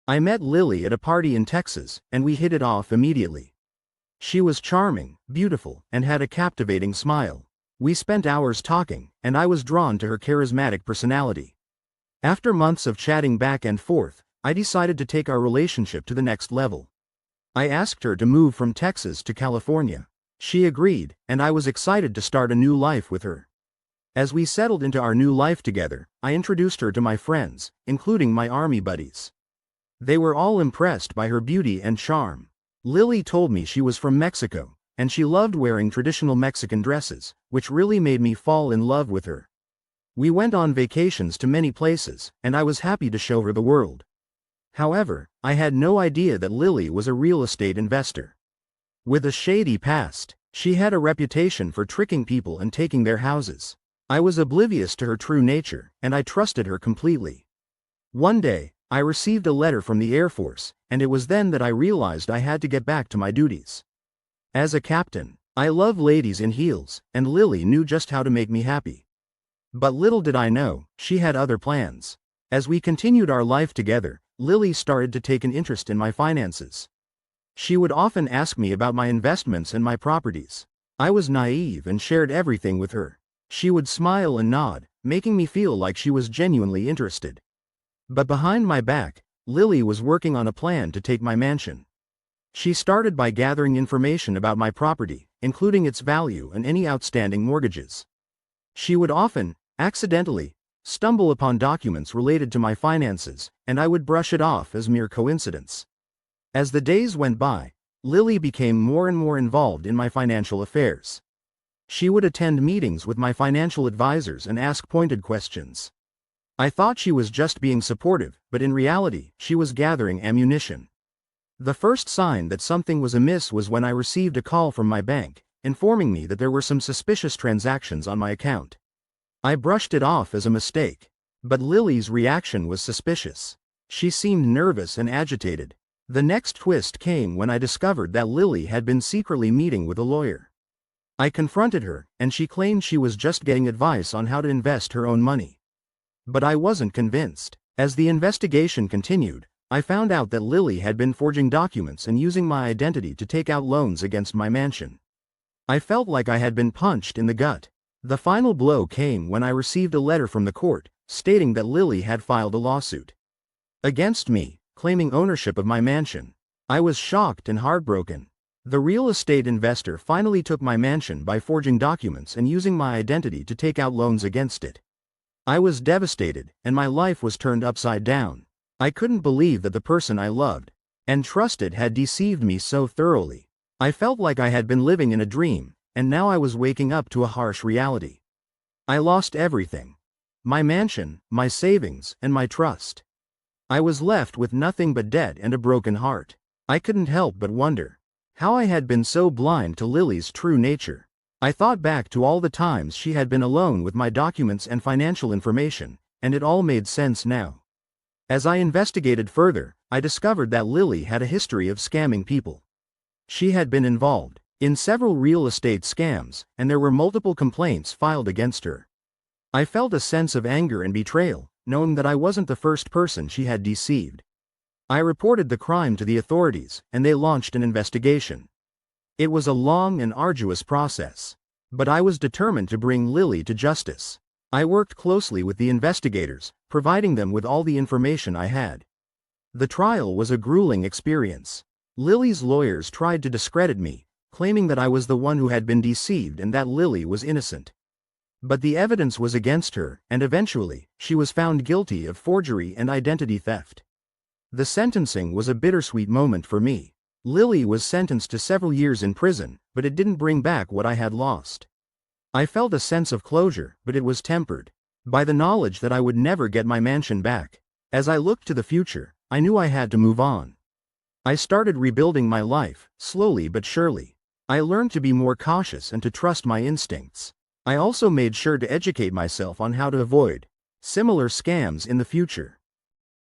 I met Lili at a party in Texas, and we hit it off immediately. She was charming, beautiful, and had a captivating smile. We spent hours talking, and I was drawn to her charismatic personality. After months of chatting back and forth, I decided to take our relationship to the next level. I asked her to move from Texas to California. She agreed, and I was excited to start a new life with her. As we settled into our new life together, I introduced her to my friends, including my army buddies. They were all impressed by her beauty and charm. Lili told me she was from Mexico, and she loved wearing traditional Mexican dresses, which really made me fall in love with her. We went on vacations to many places, and I was happy to show her the world. However, I had no idea that Lili was a real estate investor. With a shady past, she had a reputation for tricking people and taking their houses. I was oblivious to her true nature, and I trusted her completely. One day, I received a letter from the Air Force, and it was then that I realized I had to get back to my duties. As a captain, I love ladies in heels, and Lili knew just how to make me happy. But little did I know, she had other plans. As we continued our life together, Lili started to take an interest in my finances. She would often ask me about my investments and my properties. I was naive and shared everything with her. She would smile and nod, making me feel like she was genuinely interested. But behind my back, Lili was working on a plan to take my mansion. She started by gathering information about my property, including its value and any outstanding mortgages. She would often, accidentally, stumble upon documents related to my finances, and I would brush it off as mere coincidence. As the days went by, Lili became more and more involved in my financial affairs. She would attend meetings with my financial advisors and ask pointed questions. I thought she was just being supportive, but in reality, she was gathering ammunition. The first sign that something was amiss was when I received a call from my bank, informing me that there were some suspicious transactions on my account. I brushed it off as a mistake. But Lili's reaction was suspicious. She seemed nervous and agitated. The next twist came when I discovered that Lili had been secretly meeting with a lawyer. I confronted her, and she claimed she was just getting advice on how to invest her own money. But I wasn't convinced. As the investigation continued, I found out that Lili had been forging documents and using my identity to take out loans against my mansion. I felt like I had been punched in the gut. The final blow came when I received a letter from the court, stating that Lili had filed a lawsuit against me, claiming ownership of my mansion. I was shocked and heartbroken. The real estate investor finally took my mansion by forging documents and using my identity to take out loans against it. I was devastated, and my life was turned upside down. I couldn't believe that the person I loved and trusted had deceived me so thoroughly. I felt like I had been living in a dream, and now I was waking up to a harsh reality. I lost everything. My mansion, my savings, and my trust. I was left with nothing but debt and a broken heart. I couldn't help but wonder how I had been so blind to Lili's true nature. I thought back to all the times she had been alone with my documents and financial information, and it all made sense now. As I investigated further, I discovered that Lili had a history of scamming people. She had been involved in several real estate scams, and there were multiple complaints filed against her. I felt a sense of anger and betrayal, knowing that I wasn't the first person she had deceived. I reported the crime to the authorities, and they launched an investigation. It was a long and arduous process, but I was determined to bring Lili to justice. I worked closely with the investigators, providing them with all the information I had. The trial was a grueling experience. Lili's lawyers tried to discredit me, claiming that I was the one who had been deceived and that Lili was innocent. But the evidence was against her, and eventually, she was found guilty of forgery and identity theft. The sentencing was a bittersweet moment for me. Lili was sentenced to several years in prison, but it didn't bring back what I had lost. I felt a sense of closure, but it was tempered by the knowledge that I would never get my mansion back. As I looked to the future, I knew I had to move on. I started rebuilding my life, slowly but surely. I learned to be more cautious and to trust my instincts. I also made sure to educate myself on how to avoid similar scams in the future.